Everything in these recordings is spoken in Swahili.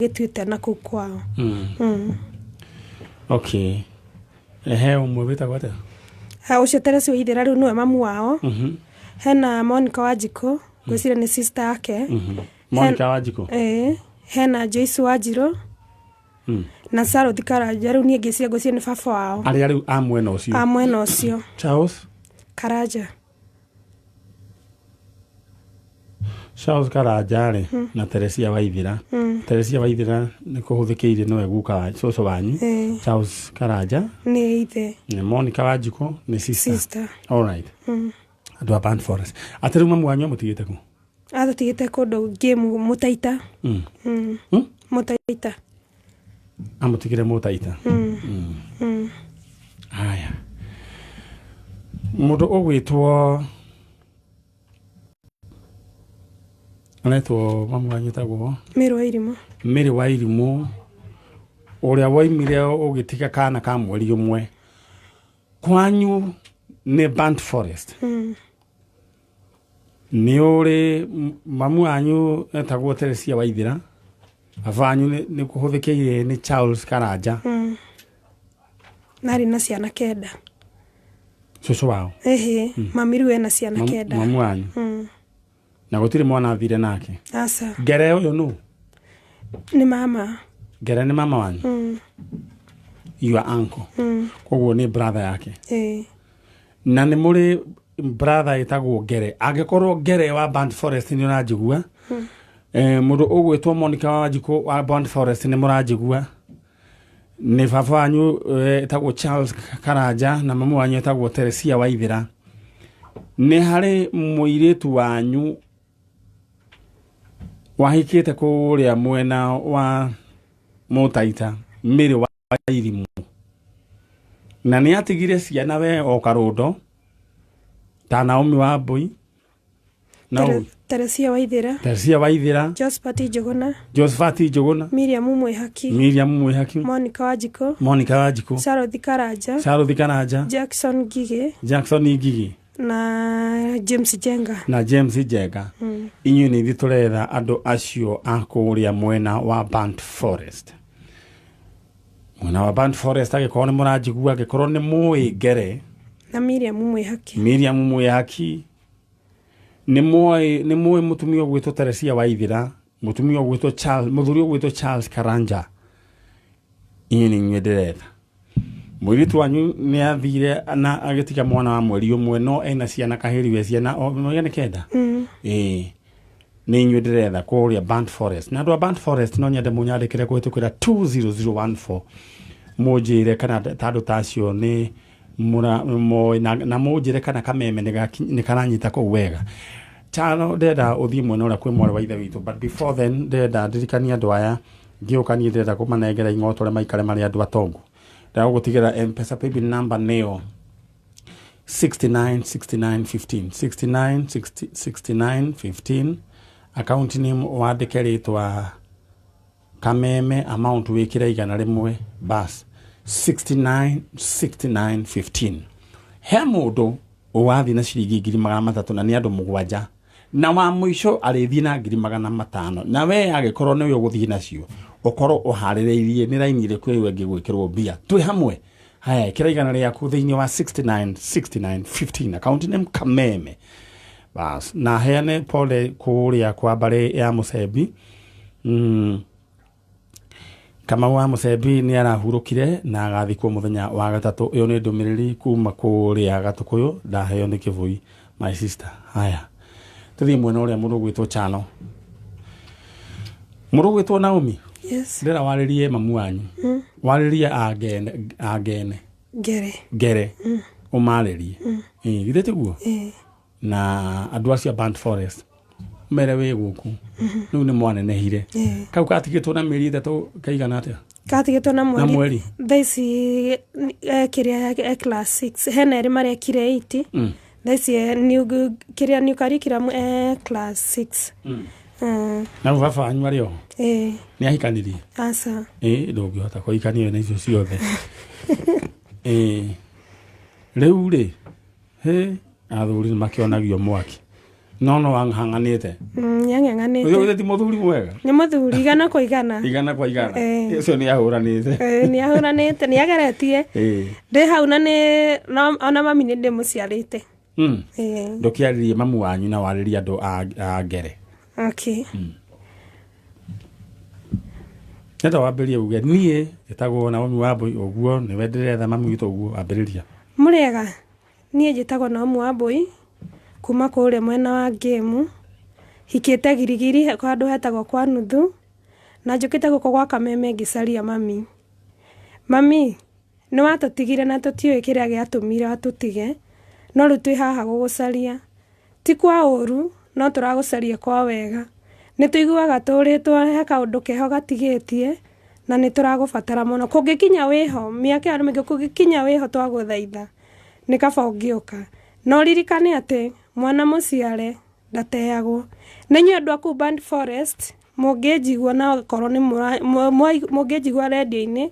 gituite na kukwao. Okay. Ehe umwe wita gwata. Ucio Teresi wa Ithera riu niwe mamu wao. Hena Monica Wanjiko, gwicira ni sister yake. Monica Wanjiko. Hena Joyce Wanjiru. Na Saro Karanja riu nie ngicira gwicira ni baba wao. Ari riu amwena ucio. Amwena ucio. Charles Karanja. Charles Karanja na Teresia wa Ithera. Teresia wa Ithera ni kuhuthikiire no guka coco wanyu. Charles Karanja ni ithe. Ni Monica Wanjiko ni sister. All right. Andu a Band Forest. Ateru mamu wanyu mutigite ku. Atigite kundu game Mutaita. Mutaita. Amutigire Mutaita. Haya. Mundu ogwitwo Anetwo mamu wanyu tagwo Miri wa Irimu uria waimire ugitiga kana ka mweri umwe kwanyu ni Band Forest. Ni uri mamu wanyu etagwo Teresia wa Ithera, avanyu ni kuhuthikiire ni Charles Karanja. Nari na ciana kenda. Cucu wao. Mamiru ena ciana kenda. Mamu wanyu. Na gutire mwana athire nake. Asa. Ngere uyu nu? Ni mama. Ngere ni mama wanyu? Your uncle. Koguo ni brother yake. Na ni muri brother itagwo Ngere. Angikorwo Ngere wa Band Forest ni unajigua. Mundu ugwitwo Monica Wanjiko wa Band Forest ni murajigua. Ni baba wanyu itagwo Charles Karanja na mamu wanyu itagwo Teresia wa Ithera. Ni hari muiritu wanyu wahikite kuria mwena wa Mutaita Miri wa Irimu. Na ni atigire ciana we o Karundo ta Naomi wa Mbui na Teresia wa Ithera. Josephat Njuguna. Miriam Mwihaki. Monica Wanjiko. Sarothi Karanja. Jackson Ngigi. Na James Jenga. Inyu ni thituretha andu acio akuria mwena wa Band Forest. Mwena wa Band Forest agikorwo ni murajigua agikorwo ni mui Ngere na Miriam Mwihaki. Ni mui mutumia gwitwo Teresia wa Ithera, mutumia gwitwo Charles, muthuri gwitwo Charles Karanja. Inyu ni nyederetha. Mwiritu wanyu ni athire na agitiga mwana wa mweri umwe no ena ciana kahiri we ciana o mwene kenda. Ni nyudiretha kuria Band Forest. Na ndo Band Forest no nyende munyandikire kuhitukira 20014 mujire kana tado tacio ni mura na mujire kana kameme ni karanyita ko wega. Chano ndenda uthie mwena ura kwi mwari wa ithe witu, but before then ndenda ndirikania andu aya ngiukania ndenda kumanengera ingotore maikare mari andu atongu. Ndago gutigera M-Pesa paybill number neo 696915 account name wandike ritwa kameme amount wikira igana rimwe bas 696915 he mundu uwathi na ciringi 300 na ni andu mugwanja na wa muico arithi na 500 na we agikorwo ni uyo guthii nacio okoro uharireirie ni line ire kwewe ngigwikirwo bia twi hamwe. Haya kira igana riaku thiini wa 696915 account name kameme bas na heane pole kuria kwa bare ya Musembi. Kama wa Musembi ni arahurukire na agathikwo muthenya wa gatatu. Iyo ni ndumiriri kuma kuria Gatukuyu ndaheo ni Kivui my sister. Haya tuthie mwena uria mundu gwitwo Chano, mundu gwitwo Naomi. Yes. Ndera waririe mamu wanyu. Waririe Ngere. Umaririe. Githete guo. Na andu acia Band Forest. Mere we guku. Nu ni mwana nehire. Kau katigitwo na meri 3 kaigana atia. Katigitwo na mweri. Thaici kiria class 6 hena ri mari kire 8. Thaici new kiria new curriculum class 6. Na baba anyu mario ni ahikanirie asa ndungihota kuikania na icio ciothe riu ri athuri makionagio mwaki no wang'ang'anĩte nĩang'ang'anĩte ũyũ ti mũthuri mwega nĩ mũthuri igana kwa igana ũcio nĩahũranĩte nĩahũranĩte nĩageretie ndĩ hau na ona mami nĩ ndĩmũciarĩte ndũkĩarĩrie mamu wanyu na warĩrie andũ a ngere okay nĩta wambĩrĩrie uge niĩ njĩtagwo Naomi Wambui ũguo nĩwe ndĩretha mami witũ ũguo ambĩrĩria mũrĩega niĩ njĩtagwo Naomi Wambui kuma kũrĩa mwena wa Ngĩmu hikĩte girigiri kwa andũ hetagwo kwa nuthu na njũkĩte gũkũ gwa Kameme ngĩcaria mami nĩ watũtigire na tũtiũĩ kĩrĩa gĩatũmire watũtige no rĩu twĩ haha gũgũcaria ti kwa ũru no tũragũcaria kwa wega nĩ tũiguaga tũrĩtwo he kaũndũ keho gatigĩtie na nĩ tũragũbatara mũno kũngĩkinya wĩho mĩaka ya mĩingĩ kũngĩkinya wĩho twagũthaitha nĩ kaba ũngĩũka no ririkane atĩ mwana mũciare ndateagwo nĩ inyuĩ andũ a kũu Band Forest mũngĩnjigua na korwo nĩ mũngĩnjigua redio-inĩ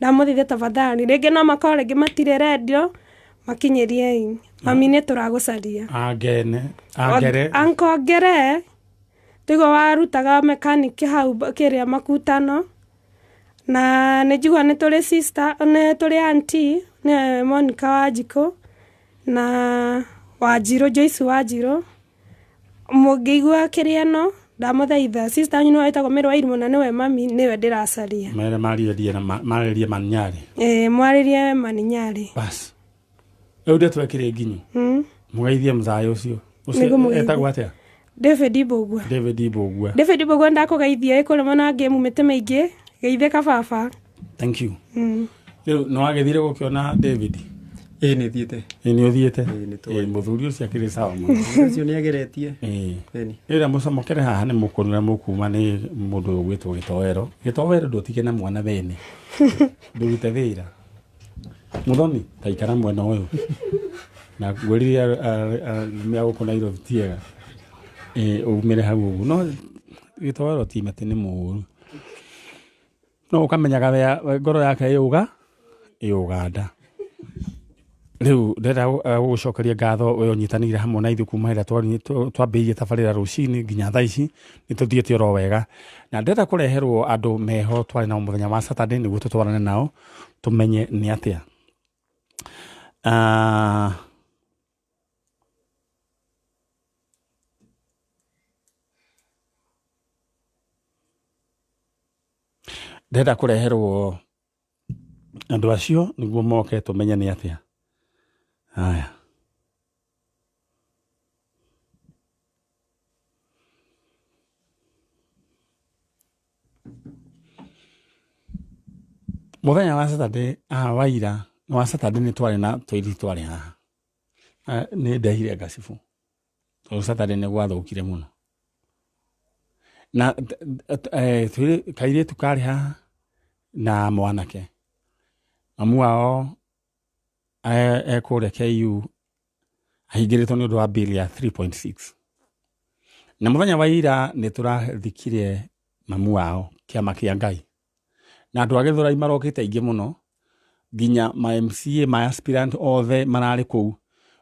ndamũthiĩ tafadhali rĩngĩ no makorwo rĩngĩ matirĩ redio makinyĩriei mami nĩ tũragũcaria angere ankongere tigo warutaga mechanic hau kĩrĩa Makutano na nĩ njigua nĩ tũrĩ sister nĩ tũrĩ auntie nĩ Monica Wanjikũ na Wanjirũ Joyce Wanjirũ mũngĩigua kĩrĩa no ndamũthaitha sister wanyu nĩwe wĩtagwo Mĩrũ wa Irimũ na nĩwe mami nĩwe ndĩracaria mere marĩrie Maninyarĩ mwarĩrie Maninyarĩ bas rĩu ndĩtwekĩre nginyu mũgeithie mũthaya ũcio etagwo atĩa David Mbũgua ndakũgeithia ĩkũrĩ mwana Ngĩmu mĩtĩ mĩingĩ geithĩka baba thank you rĩu no wagĩthire gũkĩona David nĩ thiĩte nĩ ũthiĩte mũthuri ũcio akĩrĩ sawa mũno ũcio nĩ ageretie ĩra mũcamũkere haha nĩ mũkũrũra mũkuma nĩ mũndũ ũyũ gwĩtwo Gĩtowero ndũtige na mwana bene ndũrute wĩra mũthoni taikara mwena ũyũ na gwĩrĩria mĩagũkũ Nairobi tiega umĩre hau ũguo no Gĩtowero ti matĩ nĩ mũũru no ũkamenyaga ngoro yake ĩũganda rĩu ndĩrenda gũgũcokeria ngatho ũyũ ũnyitanĩire hamwe na ithuĩ kuma hĩrĩa twambĩrĩirie tabarĩra rũcinĩ nginya thaa ici nĩ tũthiĩte oro wega na ndĩrenda kũreherwo andũ meho twarĩ nao mũthenya wa Saturday nĩguo tũtwarane nao tũmenye nĩ atĩa ndĩrenda kũreherwo andũ acio nĩguo moke tũmenye nĩ atĩa haya mũthenya wa Saturday waira wa Saturday nĩ twarĩ na tũiri twarĩ haha nĩ ndehire gacibu tondũ Saturday nĩ gwathũkire mũno na kairĩtu karĩ haha na Mwanake mamu wao ekũrĩa KU ahingĩrĩtwo nĩ ũndũ wa bill ya 3.6 na mũthenya wa ira nĩ tũrathikire mamu wao kĩama kĩa Ngai na andũ a Gĩthũrai marokĩte aingĩ mũno nginya ma MCA ma aspirant othe mararĩ kũu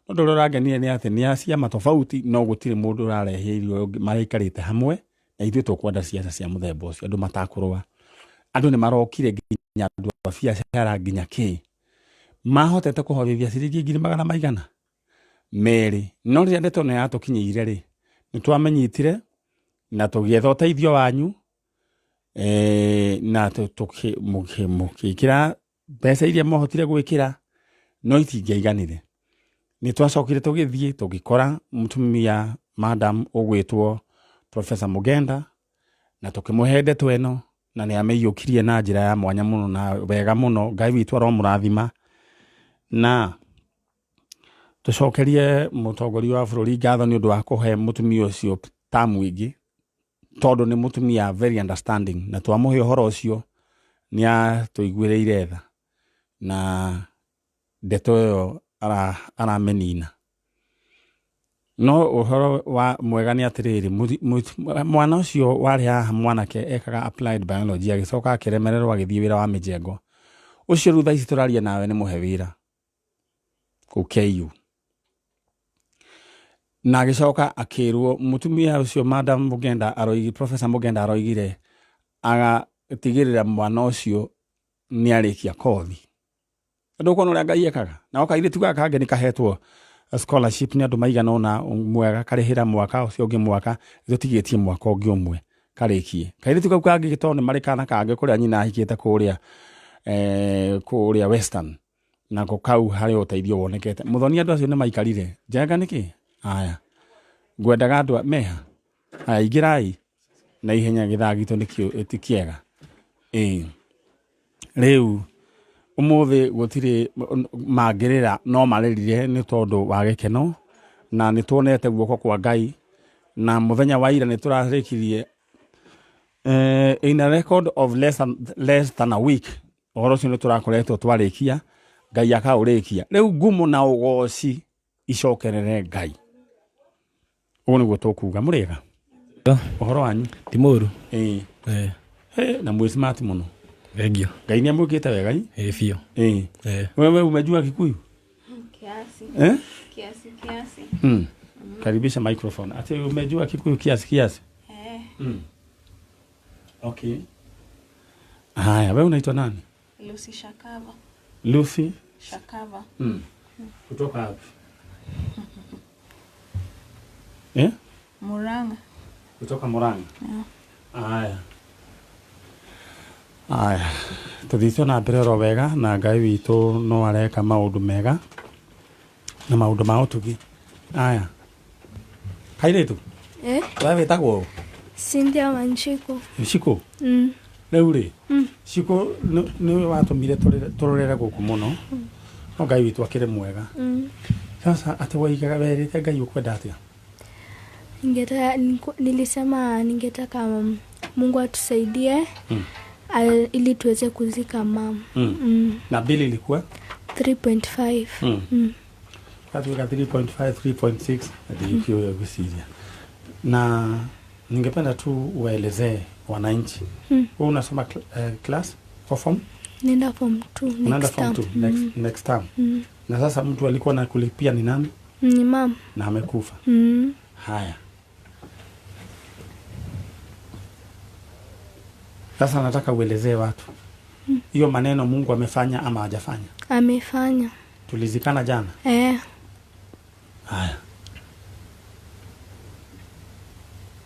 no ũndũ ũrĩa ũrangenire nĩ atĩ nĩ ciama tofauti no gũtirĩ mũndũ ũrareheirio maraikarĩte hamwe na ithuĩ tũkwenda ciaca cia mũthemba ũcio andũ matakũrũa andũ nĩ marokire nginya andũ a biacara nginya kĩ mahotete kũhothithia ciringi 200 merĩ no rĩrĩa ndeto ĩno yatũkinyĩire rĩ nĩ twamenyitire na tũgĩetha ũteithio wanyu na mũgĩkĩra mbeca iria mohotire gwĩkĩra no itingĩaiganire nĩ twacokire tũgĩthiĩ tũgĩkora mũtumia madam ũgwĩtwo Professor Mugenda na tũkĩmũhe ndeto ĩno na nĩ amĩiyũkirie na njĩra ya mwanya mũno na wega mũno Ngai witũ aromũrathima na tũcokerie mũtongoria wa bũrũri ngatho nĩ ũndũ wa kũhe mũtumia ũcio tamu ĩngĩ tondũ nĩ mũtumia very understanding na twamũhe ũhoro ũcio nĩ atũiguĩrĩire tha na ndeto ĩyo aramĩnina no ũhoro wa mwega nĩ atĩrĩrĩ mwana ũcio warĩ haha Mwanake ekaga applied biology agĩcoka akĩremererwo agĩthiĩ wĩra wa mĩjengo ũcio rĩu thaa ici tũraria nawe nĩ mũhe wĩra kũu KU na agicoka akirwo mutumia ucio Madam Mugenda aroigi Professor Mugenda aroigire agatigirira mwana ucio ni arikia kothi andu kono ria Ngai ekaga na okaire tuga kange ni kahetwo scholarship ni andu maigana ona mwega karihira mwaka ucio ungi mwaka itigitie mwaka ungi umwe karikie kaire tuga kange gitone marikana kange kuria nyina ahikite kuria Western na kau hari uteithio wonekete muthoni andu acio ni maikarire jenga niki aya ngwendaga andu meha aya igirai na ihenya githagito nikio etikiega riu umuthi gutiri magirira no marerire ni tondu wa gikeno na ni tuonete guoko kwa Ngai na muthenya wa ira ni turarikirie in a record of less than a week oro cio ni turakoretwo twarikia Ngai akaurikia riu ngumo na ugoci icokerere Ngai ugu niguo tukuga muriga uhoro wanyu ti muru na mwi smart muno thengio Ngai ni amukite wega fio wewe umejua Kikuyu kiasi karibisha microphone ati umejua Kikuyu kiasi okay haya wewe unaitwa nani Lucy Shakava Lucy Shakava kutoka wapi Murang'a kutoka Murang'a haya tuthitwo na mbere ro wega na Ngai witu no areka maundu mega na maundu ma utugi haya kairetu wewe tagwo Cynthia Wanjiku Riu ri Shiko ni watumire turorere guku muno no Ngai witu akire mwega sasa ati waigaga werete Ngai ukwenda atia nilisema ningetaka Mungu atusaidie ili tuweze kuzika mama na bili ilikuwa 3.5 katu ka 3.5 3.6 ndio hiyo kusidia na ningependa tu uelezee wananchi wewe unasoma class for form nenda form 2 next term na sasa mtu alikuwa na kulipia ni nani ni mama na amekufa haya sasa nataka uelezee watu hiyo maneno Mungu amefanya ama hajafanya amefanya tulizikana jana haya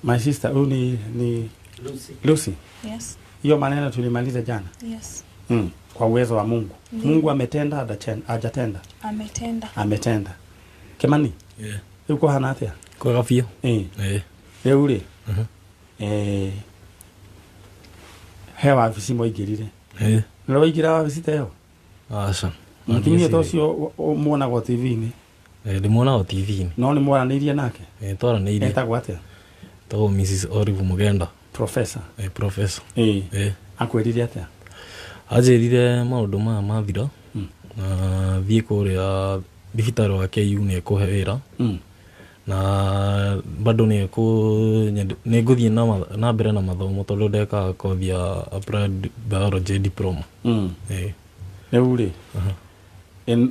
my sister ni Lucy yes hiyo maneno tulimaliza jana yes kwa uwezo wa Mungu Mungu ametenda hajatenda ametenda Kimani uko hana atia kwa gafio leo ri hewa visimo igirire nero igira visiteo asa mtinye tocio muona kwa TV ni muona kwa TV ni no ni mwaranirie nake twaranirie etagwa atia to Mrs. Olive Mugenda professor akwirire atia ajirire maundu ma mathira na thie kuria thibitari wa KU ni kuhe wira na bado ni nguthie na mbere na mathomo tondu ndeka kothi ya applied biology diploma rĩu rĩ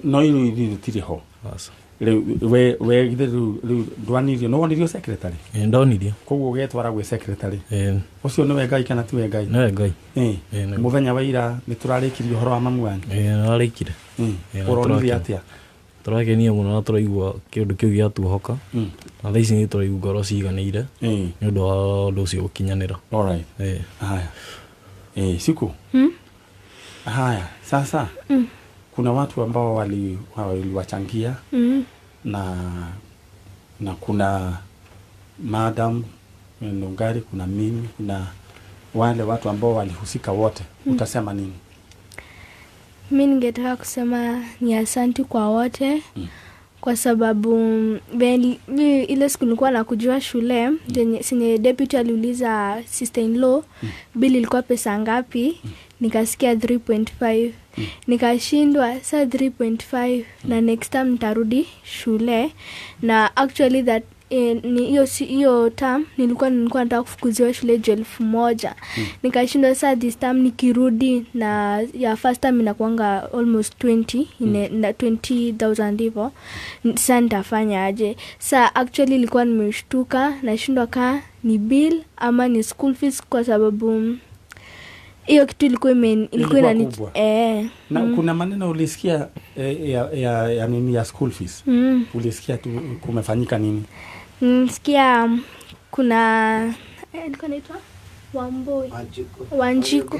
no iru tiri ho we githe ndwanirio no wonirio secretary ndonirio koguo getwara gwe secretary ucio ni we Ngai kana ti we Ngai ni we Ngai muthenya wa ira ni turarikirio horo wa mamu wanyu narikire uronire atia turakenie muno na turaigua kindu kiu giatuhoka na thaici ni turaigua ngoro ciganire ni undu wa undu ucio ukinyanira alright haya siku haya sasa kuna watu ambao waliwachangia na kuna Madam Nungari, kuna mimi, kuna wale watu ambao walihusika wote. Utasema nini? Mimi ningetaka kusema ni asante kwa wote kwa sababu ile siku nilikuwa nakujua shule senye deputy aliuliza sister in law bill ilikuwa pesa ngapi, nikasikia 3.5 nikashindwa saa 3.5 na next time nitarudi shule, na actually that hiyo term nilikuwa nataka kufukuziwa shule 1,000. Nikashindwa saa this term nikirudi na ya first term inakuanga almost 20 na 20,000 hivyo. Sasa nitafanya aje? Sasa actually nilikuwa nimeshtuka na shindwa kaa ni bill ama ni school fees kwa sababu hiyo kitu ilikuwa na kuna maneno ulisikia ya nini ya school fees? Ulisikia tu kumefanyika nini? Sikia kuna ilikuwa inaitwa Wanjiko.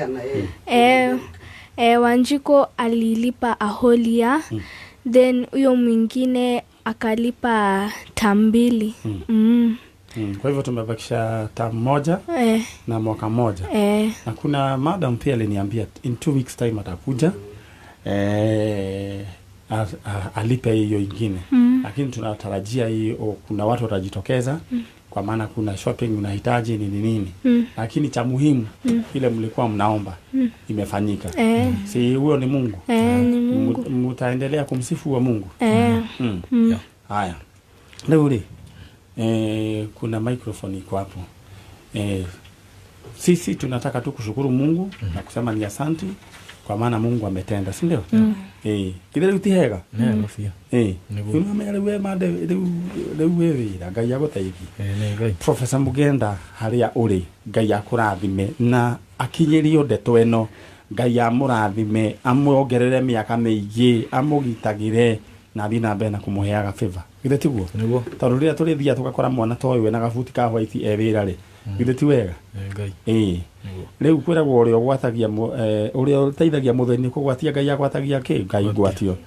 Wanjiko alilipa a whole year. Then huyo mwingine akalipa term 2. Kwa hivyo tumebakisha term moja na mwaka moja. Na kuna madam pia aliniambia in 2 weeks time atakuja alipe hiyo ingine. Lakini tunatarajia hiyo kuna watu watajitokeza kwa maana kuna shopping unahitaji nini. Lakini cha muhimu ile mlikuwa mnaomba imefanyika. Si huyo ni Mungu. Ni Mungu. Mtaendelea kumsifu wa Mungu. Haya. Leo kuna microphone iko hapo. Sisi tunataka tu kushukuru Mungu na kusema ni asante kwa maana Mungu ametenda, si ndio? Kile utihega. Unameelewa made wewe Ngai yaguteithie. Professor Mugenda haria uri Ngai yakurathime na akinyirio ndeto eno Ngai amurathime amuongerere miaka meigi amugitagire na thina mbere na kumuheaga favor. Githe tiguo tondu riria turithia tugakora mwana toyo na gabuti ka white ewira ri githe ti wega riu kwiragwo uri ogwatagia uri uteithagia mutheni kugwatia Ngai agwatagia ki Ngai gwatio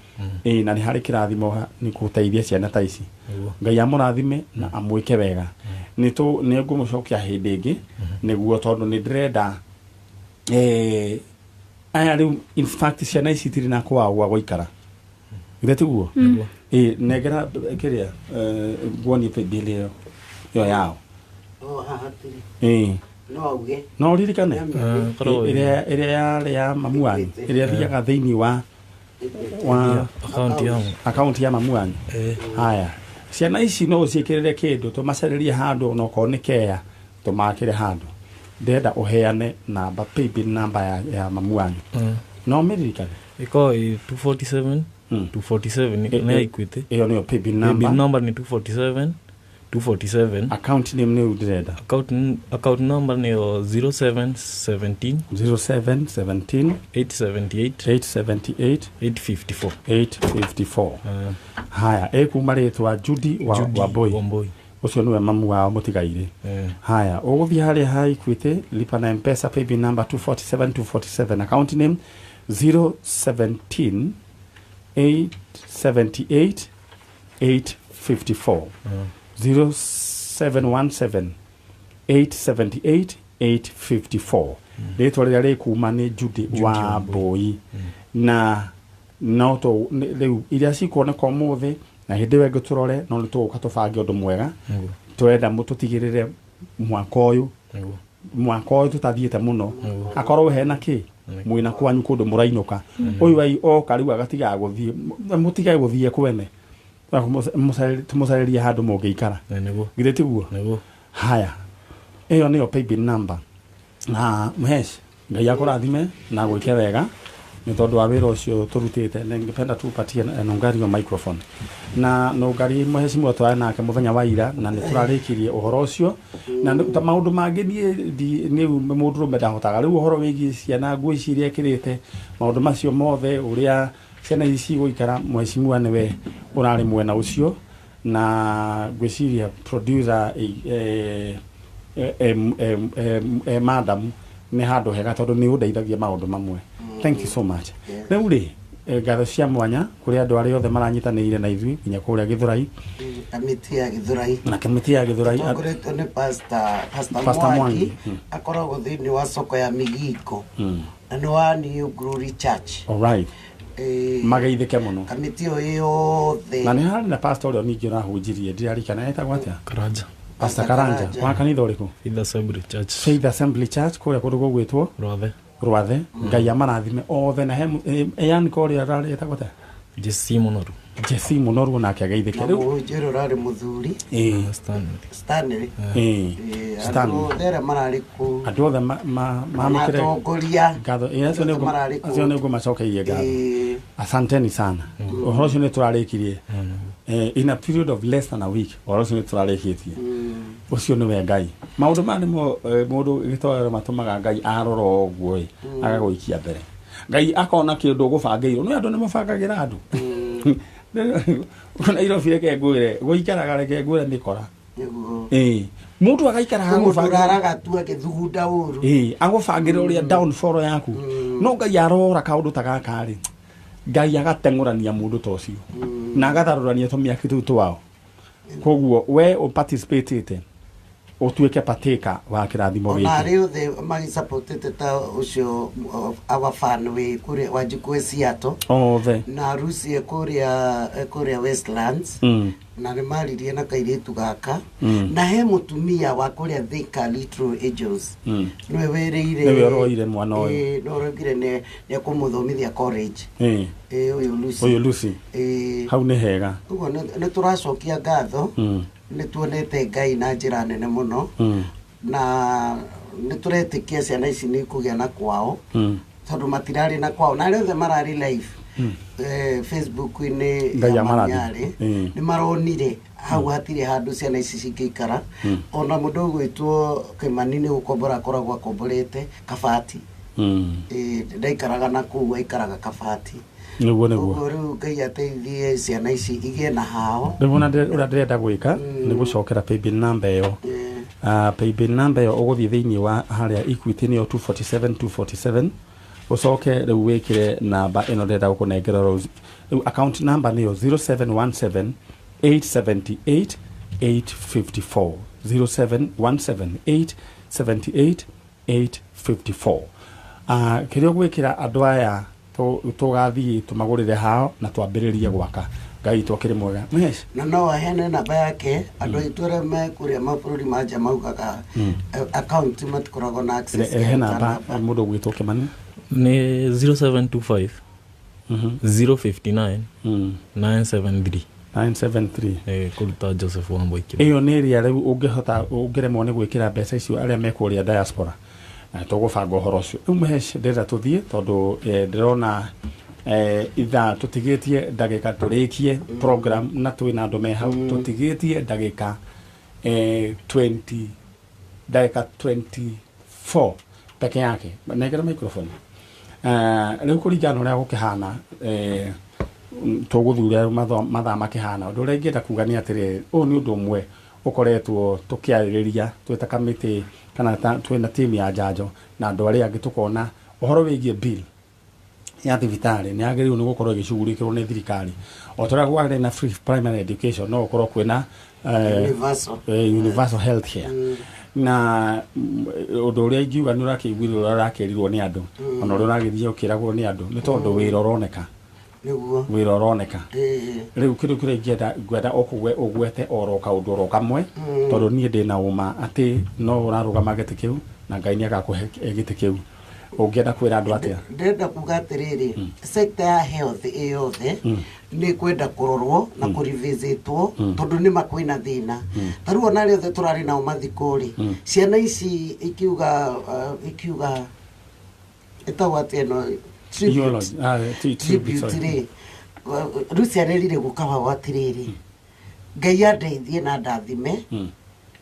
na ni hari kirathimo ni kuteithia ciana ta ici Ngai amurathime na amwike wega ni ngumucokia hindi ingi niguo tondu ni ndirenda aya riu in fact ciana ici tiri na kwa gwaikara githe tiguo negera kiria gwoni pe bilio yo yao no ririkane ile ya mamuani ile thiaga thiini wa account ya mamuani. Haya ciana ici no ciikirire kindu tumacererie handu no konikea tumakire handu ndenda uheane namba paybill number ya mamuani no miririkane iko 247 247 ni equity iyo ni paybill number ni 247 account name ni udreda account number ni 0717 878 854 haya kumaretwa Judy wa boy ucio niwe mamu wao mutigaire. Haya uguthia haria ha equity lipa na M-Pesa paybill number 247 account name 017 878 854 0717 878 854 Leto ria kuma ni Judy wa boy na noto leu iria cikone ko muthe na hindi we guturore no nituka tubange undu mwega twenda mututigirire mwaka uyu tutathiete muno akorwo hena ki mwina kwanyu kundu murainuka uyu ai oka riu agatiga guthie mutigae guthie kwene tumusareria handu mungiikara githe tiguo. Haya iyo niyo paybill number na muhesh Ngai akurathime na gwike wega ni tondu wa wira ucio turutite na ngipenda tupatie nongari wa microphone na nongari muhesh mwoto nake muthenya wa ira na ni turarikirie uhoro ucio na maundu mangi ni mundu rumeda hotaga riu uhoro wigi ciana ngwiciria kirite maundu macio mothe uria ciana ici guikara muheshimiwa niwe urari mwena ucio na ngwiciria producer madam ni handu hega tondu ni undeithagia maundu mamwe. Thank you so much. Riu ri ngatho cia mwanya kuri andu ari othe maranyitanire na ithui nginya kuria Githurai kamiti ya Githurai ngoretwo ni pastor Mwanake akoragwo thiini wa soko ya Migiko na ni wa New Glory Church. All right. Magaithike muno kamiti yo the na ni hari na pastor uri ningi urahunjirie ndirarikana etagwo atia Karanja Pastor Karanja wa kanitha uriku Faith Assembly Church kuria kundu gugwitwo Rwathe Ngai amarathime othe na yani ko ria rari etagwo atia Jesse Munoru Jesse Munoru nake ageithike riu Njero rari muthuri Stanley Stanley marari ku andu othe mamukire ngatho acio niguo macokeirie ngatho asanteni sana uhoro ucio ni turarikirie in a period of less than a week uhoro ucio ni turarikitie ucio ni we Ngai maundu mani mundu gitwara matumaga Ngai aroro uguo agagoikia mbere Ngai akona kindu gubangeirwo no andu ni mabangagira andu kuna iro fireke ngwire guikaraga reke ngwire mikora mundu agaikara agubangaraga tu agithugunda uru agubangira uria downfall yaku no Ngai arora kaundu tagakari Ngai agatengurania mundu tocio na agatharurania tumiaki tu twao koguo we o participate otuike pateka wa kirathimo giki na riu the magi supportete ta ucio our fan we kure wajikwe siato na Rusi kuria Westlands na ni maririe na kairetu gaka na he mutumia wa kuria Thika Little Angels no wereire mwana oyo no rogire ne kumuthomithia college uyu Lucy hau ni hega ugo ne turacokia ngatho ni tuonete Ngai na njira nene muno na ni turetikia ciana ici ni kugia na kwao tondu matirari na kwao na riothe marari live Facebook ni ya Manyari ni maronire hau hatire handu ciana ici cingikara ona mundu gwitwo Kimanini gukombora koragwo akomborete Kabati ndaikaraga na kuu aikaraga Kabati niguo riu Ngai ateithie ciana ici igie na hao riu na ndirenda gwika ni gucokera paybill number yo paybill number yo uguthie thiini wa haria Equity ni 247247 ucoke riu wikire namba ino ndirenda gukunengera Rose riu account number ni 0717 878 854 0717 878 854 kirio gwikira andu aya tugathii tumagurire hao na twambiririe gwaka Ngai twakire mwega na no ahene namba yake andu itwere me kuria mabũrũri manja maugaga account matikoragwo na access namba mundu gwitwo Kimani ni 0725 059 973 kuruta Joseph Wamboikira iyo ni ria riu ungihota ungiremwo ni gwikira mbeca icio aria mekuria diaspora tugubanga uhoro ucio umhesh ndira tuthie tondu ndirona itha tutigitie ndagika turikie program na twina andu me hau tutigitie ndagika 24 peke yake negera microphone riu kuringana uria gukihana tuguthuria mathaa makihana undu uria ingienda kuga ni atiri u ni undu umwe ukoretwo tukiaririria twita kamiti kana twina team ya Njanjo na andu aria angi tukona uhoro wigie bill ya thibitari ni agiriu ni gukorwo gicugurikirwo ni thirikari o tora gware na free primary education no ukorwo kwina universal health care na undu uria ingiuga ni urakiguirwo urakerirwo ni andu ona uria uragithio kiragwo ni andu ni tondu wira uroneka niguo wira uroneka riu kiru ngwenda okugwe ugwete oro kaundu oro kamwe tondu nie ndina uma ati no urarugama giti kiu na Ngai ni agakuhe giti kiu ungienda kwira andu atia ndenda kuga atiriri sector ya health yothe ni kwenda kurorwo na kurivisitwo tondu ni makwina thina taru ona riothe turari na umathikuri ciana ici ikiuga etawate no tribute Rusi arerire gukawa watiriri Ngai andeithie na ndathime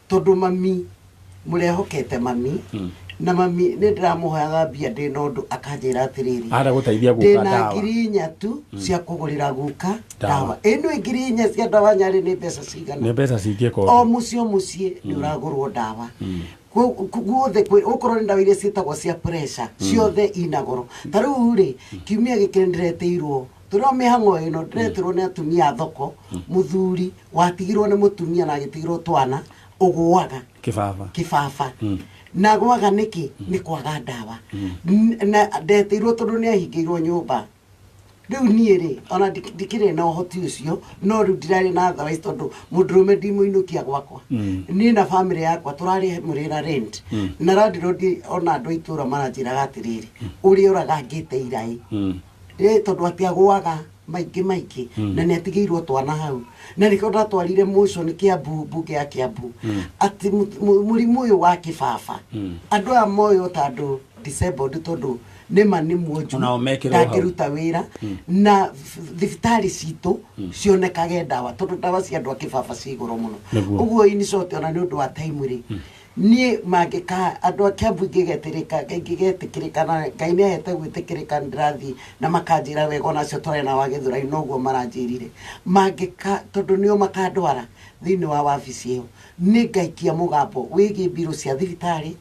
tondu mami murehokete mami na mami ni ndiramuhaga mbia ndi nondu akanjira atiriri ara guteithia guka dawa na ngirinya tu cia kugurira guka dawa eno ngirinya cia dawa nyari ni mbeca cigana ni mbeca cingiko o mucie ni uragurwo dawa guothe kwi ukorwo ni dawa iria cietagwo cia pressure ciothe inagoro taru ri kiumia gikendireteirwo turo mihango ino ndiretirwo ni atumia thoko muthuri watigirwo ni mutumia na agitigirwo twana ugwaga kibaba na gwaga niki ni kwaga dawa na ndetirwo tondu ni ahingiirwo nyumba riu nie ri ona dikire na uhoti ucio no riu ndirari na thawa tondu mundurume ndimuinukia gwakwa ni na family yakwa turari murira rent na radi ona andu itura maranjira gatiriri uri uraga ngite irai tondu atia gwaga maingĩ na nĩ atigĩirwo twana hau na nĩkĩo ndatwarire motion Kiambu mbunge ya Kiambu atĩ mũrimũ ũyũ wa kĩbaba andũ aya moyo tondũ disabled tondũ nĩma nĩ mwonju ndangĩruta wĩra na thibitarĩ citũ cionekage ndawa tondũ ndawa cia andũ a kĩbaba ciĩ goro mũno ũguo in short ona nĩ ũndũ wa time rĩ niĩ mangĩka andũ a Kiambu ingĩgetĩkĩrĩka na Ngai nĩ ahete gwĩtĩkĩrĩka ndĩrathiĩ na makanjĩra wega onacio twarena wa Gĩthũrai noguo maranjĩrire mangĩka tondũ nĩo makandwara thĩinĩ wa wabici ĩyo nĩ ngaikia mũgambo wĩgiĩ mbirũ cia thibitarĩ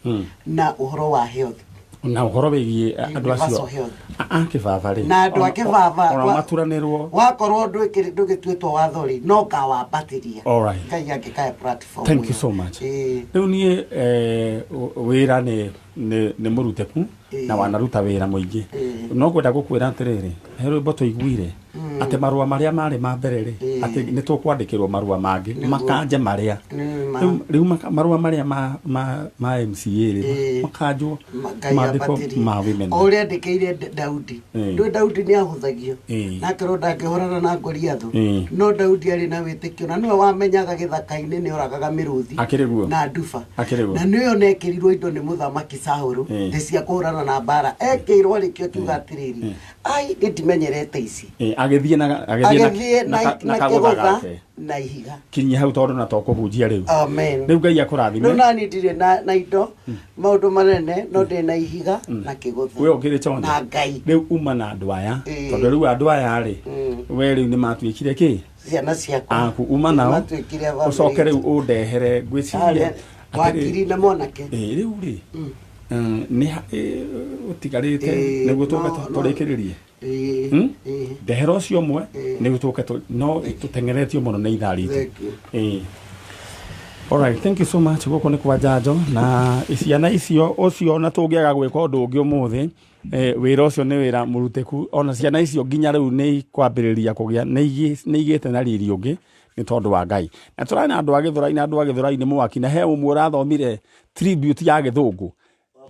na ũhoro wa health na ũhoro wĩgiĩ andũ acio kĩbaba rĩ na andũ a kĩbaba ona maturanĩrwo wakorwo ndũgĩtuĩtwo watho rĩ no ngawambatĩria Ngai angĩkahe platform. Thank you so much. Rĩu niĩ wĩra nĩ mũruteku na wanaruta wĩra mũingĩ no ngwenda gũkwĩra atĩrĩrĩ he rwĩmbo tũiguire atĩ marũa marĩa marĩ ma mbere rĩ atĩ nĩ tũkwandĩkĩrwo marũa mangĩ makanje marĩa rĩu marũa marĩa ma MCA rĩ makanjwo maandĩko ma women ũrĩa ndĩkĩire Daudi Daudi nĩ ahũthagio nake ro ndangĩhorana na Goliath no Daudi arĩ na wĩtĩkio na nĩwe wamenyaga gĩthaka-inĩ nĩ oragaga mĩrũthi na nduba na nĩyo nekĩrirwo indo nĩ mũthamaki Saũlũ thĩ cia kũhũrana na mbara ekĩirwo rĩkĩo kiuga atĩrĩrĩ ai nĩtimenyerete ici agĩthiĩ na kagũtha gake na ihiga kinyia hau tondũ na tokũhunjia rĩu amen rĩu Ngai akũrathime no nani ndirĩ na indo maũndũ manene no ndĩ na ihiga na kĩgũtha we ũkĩrĩ na Ngai rĩu uma na andũ aya tondũ rĩu andũ aya rĩ we rĩu nĩ matuĩkire kĩ ciana ciakwa uma nao ũcoke rĩu ũndehere ngwĩciria wakiri na Mwanake rĩu rĩ nĩ ũtigarĩte nĩguo tũrĩkĩrĩrie ndehera ũcio ũmwe nĩguo tũke no tũtengeretio mũno nĩ ithaa ritũ alright thank you so much gũkũ nĩ kwa Njanjo na ciana icio ũcio na tũngĩaga gwĩka ũndũ ũngĩ ũmũthĩ wĩra ũcio nĩ wĩra mũruteku ona ciana icio nginya rĩu nĩ kwambĩrĩria kũgĩa nĩ igĩte na riri ũngĩ nĩ tondũ wa Ngai na tũrarĩ na andũ a Gĩthũrai na andũ a Gĩthũrai nĩ mwaki na he ũmwe ũrathomire tribute ya Gĩthũngũ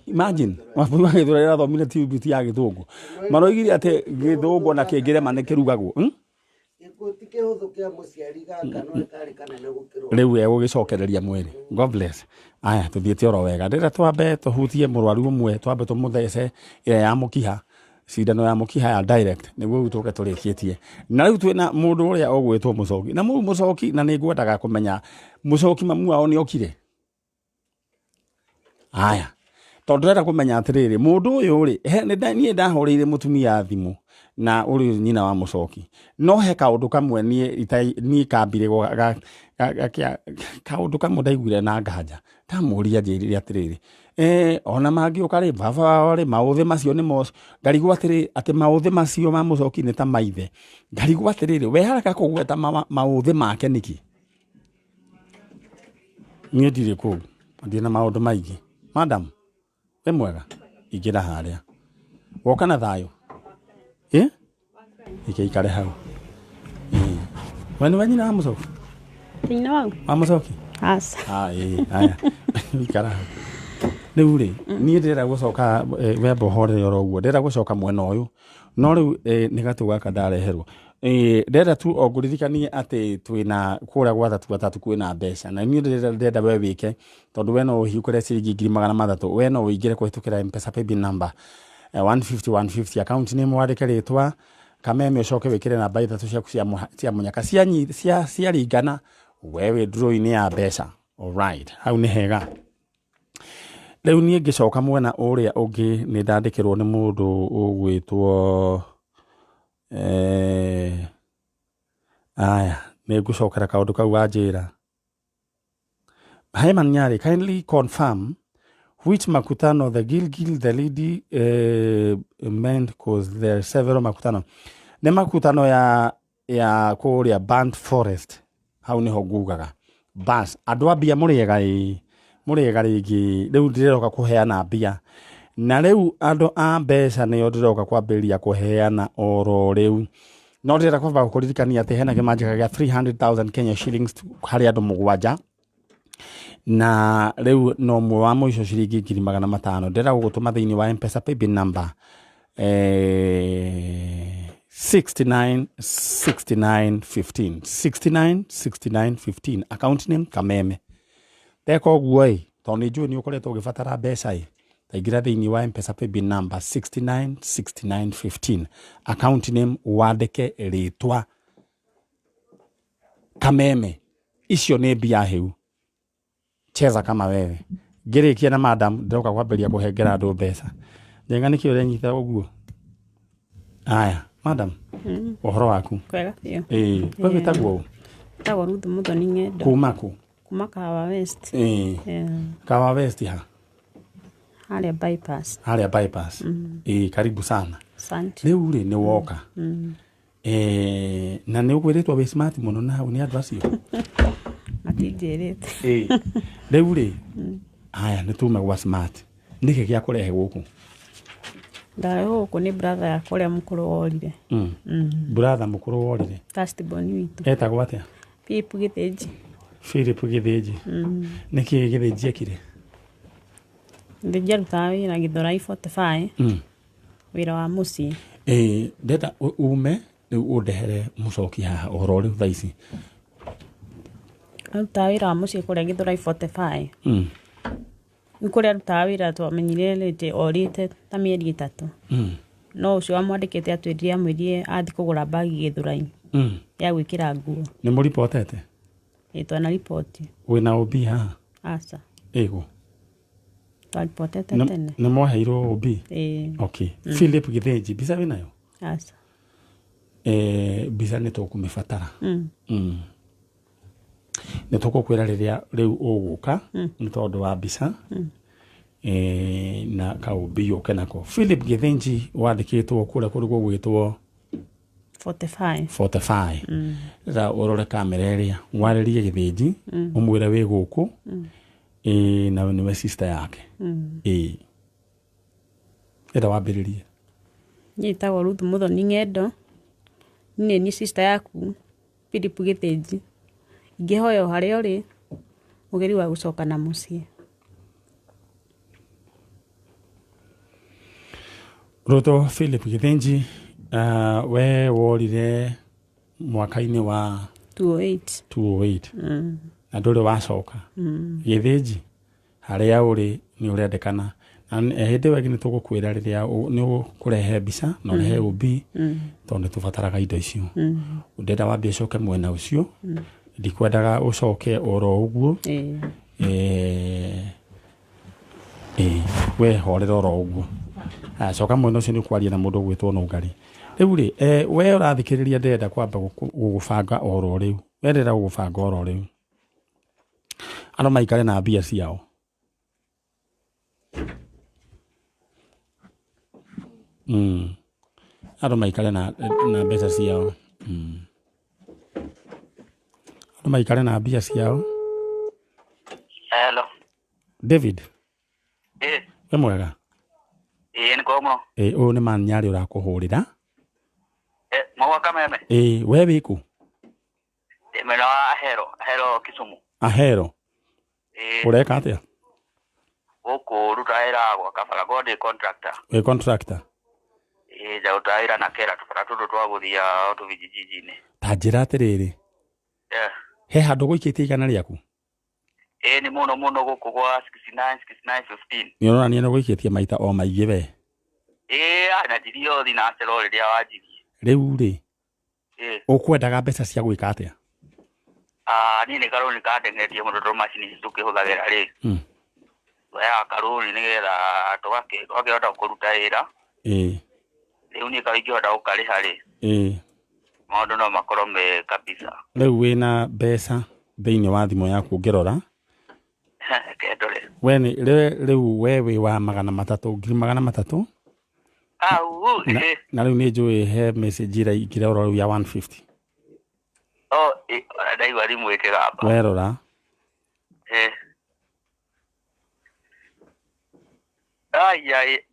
imagine mabũrũri wa Gĩthũrai arathomire tribute ya Gĩthũngũ maroigire atĩ Gĩthũngũ na kĩngĩrema nĩ kĩrugagwo rĩu egũgĩcokereria mwĩrĩ God bless aya tũthiĩte oro wega rĩrĩa twambe tũhutie mũrwaru ũmwe twambe tũmũthece ĩrĩa ya mũkiha cindano ya mũkiha ya direct nĩguo tũke tũrĩkĩtie na rĩu twĩna mũndũ ũrĩa ũgwĩtwo Mũcoki na mũndũ Mũcoki na nĩ ngwendaga kũmenya Mũcoki mamu wao nĩ okire aya tondũ ndĩrenda kũmenya atĩrĩrĩ mũndũ ũyũ rĩ niĩ ndahũrĩire mũtumia thimũ na ũrĩ nyina wa Mũcoki no he kaũndũ kamwe niĩ kambire kaũndũ kamwe ndaiguire na nganja ndamũria njĩrire atĩrĩrĩ ona mangĩũka rĩ baba wao rĩ maũthĩ macio nĩ mo ngarigwo atĩrĩ atĩ maũthĩ macio ma Mũcoki nĩ ta maithe ngarigwo atĩrĩrĩ we haraka kũgweta maũthĩ make nĩki niĩ ndirĩ kũu ndirĩ na maũndũ maingĩ madam we mwega ingĩra harĩa woka na thayũ ikare hau we nĩ nyina wa Mũcoki nyina wangu wa Mũcoki aya ikara hau rĩu rĩ niĩ ndĩrenda gũcoka wemba ũhorere oro ũguo ndĩrenda gũcoka mwena ũyũ no rĩu nĩ gatũ gaka ndareherwo ndĩrenda tu ongũririkanie atĩ twĩna kũrĩa gwa tatu kwĩna mbeca na niĩ ndĩrenda we wĩke tondũ we no ũhiũkĩre ciringi 300 we no ũingĩre kũhĩtũkĩra M-Pesa paybill number 150 account nĩ mwandĩke rĩtwa kameme ũcoke wĩkĩre namba ithatũ ciaku cia mũnyaka ciaringana we wĩ draw-inĩ ya mbeca alright hau nĩ hega rĩu niĩ ngĩcoka mwena ũrĩa ũngĩ nĩ ndandĩkĩrwo nĩ mũndũ ũgwĩtwo aya nĩ ngũcokera kaũndũ kau wanjĩra Hyman Nyari kindly confirm which makutano the Gilgil the lady meant cause there are several makutano nĩ makutano ya kũrĩa Burnt Forest hau nĩho ngugaga bas andũ a mbia mũrĩega rĩngĩ rĩu ndĩroka kũheana mbia na rĩu andũ a mbeca nĩo ndĩroka kwambĩrĩria kũheana oro rĩu no ndĩrenda kwamba kũririkania atĩ hena kĩmanjĩka gĩa 300,000 Kenya shillings harĩ andũ mũgwanja na rĩu no mwe wa mũico ciringi 500 ndĩrenda gũgũtũma thĩinĩ wa M-Pesa paybill number 69 69 15 69 69 15 account name Kameme teko guoi toni juu ni ukoretwo ugibatara mbeca taingira thiini wa M-Pesa paybill number 69 69 15 account name wandike ritwa Kameme icio ni mbia heu cheza kama wewe ngirikia na madam ndoka kwamberia kuhengera andu mbeca njenga niki urenyita uguo aya madam uhoro waku kwega pio wewe tagwo Ruth Muthoni Ng'endo kuma Kawa West Kawa West haria bypass karibu sana asante leo uri ni woka na ni ugwiritwo we smart muno na ni andu acio atinjirite leo uri aya ni tume gwa smart niki gya kurehe guku ndae huku ni brother yakwa uria mukuru worire brother mukuru worire first born witu etagwo atia Philip Githinji niki Githinji ekire ndija rutaga wira Githurai 45 wira wa mucii ndenda ume riu undehere mucoki haha uhoro riu thaici rutaga wira wa mucii kuria Githurai 45 ni kuria rutaga wira twamenyire rite orite ta mieri 3 no ucio amwandikite atwirire amwirie athi kugura bagi Githurai ya gwikira nguo ni mu reportete twana report wina obi haha asa ego twaripotete tene ni mwaheirwo obi okay Philip Githinji bisa winayo asa bisa ni tukumibatara ni tukukwira riria riu uguka ni tondu wa bisa na kaubi yoke nako Philip Githinji wandikitwo kure kuri gwitwo 45 ra urore kamera iria waririe Githinji umwire wi guku na ni we sister yake era wambiririe nyitagwo Ruth Muthoni Ng'endo ni sister yaku Philip Githinji ingihoya haria uri mugeri wa gucoka na mucii Ruto Philip Githinji we worire mwaka-ini wa 208 na nduri wacoka Githinji haria uri ni urendekana na hindi wegi ni tugukwira riria ni ukurehe mbica na urehe ubi tondu tubataraga indo icio ndenda wambe ucoke mwena ucio ndikwendaga ucoke oro uguo we horera oro uguo coka mwena ucio ni kwaria na mundu gwitwo Nungari riu ri we urathikiriria ndenda kwamba gugubanga oro riu wendera gugubanga oro riu ano maikare na mbia ciao ano maikare na mbeca ciao ano maikare na mbia ciao hello David we mwega ni komo uyu ni Manyari urakuhurira mwa Kameme we wiku mena ahero Kisumu ahero ureka atia uku rutaira gwa kabara gode contractor we contractor ja utaira na kera tupara twaguthia tu vijijini tajira atiriri he handu guikitie igana riaku ni muno guku gwa 69 15 ni urona ni guikitie maita o maigi we ana dirio thina cerore ria wajiri riu ri ukwendaga mbeca cia gwika atia ni karoni kandengetie mundu macini tukihuthagira ri ya karoni nigetha twakihota kuruta wira riu ni kaingihota ukariha ri maundu no makorwo me kabisa riu wina mbeca thiini wa thimu yaku ngirora kendore riu wewe wa 300,000 na riu ni njui he message ira ikirora riu ya 150 dai wari mweke gaba werora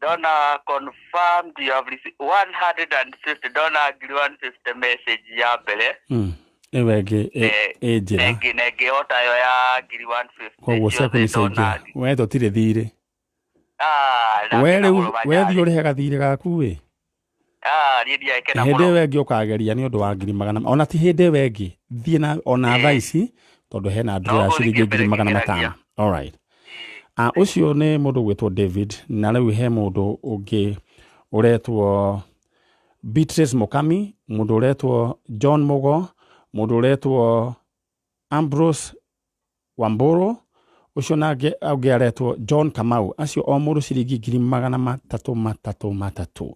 Donna confirmed you have received 150 dollar agree 150 message ya mbere ewege ejira nege otayo ya agree 150 kwa gose kunicenjia we totire thire we thi uri hega thire gaku we Niĩ ndiakena hĩndĩ mũno. ĩyo ĩngĩ ũkageria nĩ ũndũ wa 200 ona ti hĩndĩ ĩyo ĩngĩ thiĩ na ona thaa ici tondũ hena ndũrũ ya ciringi 500. Alright. Ũcio nĩ mũndũ gwĩtwo David na rĩu he mũndũ ũngĩ ũretwo Beatrice Mukami, mũndũ ũretwo John Mugo, mũndũ ũretwo Ambrose Wamburu, ucio nake auge aretwo John Kamau. Acio o mũndũ ciringi 300.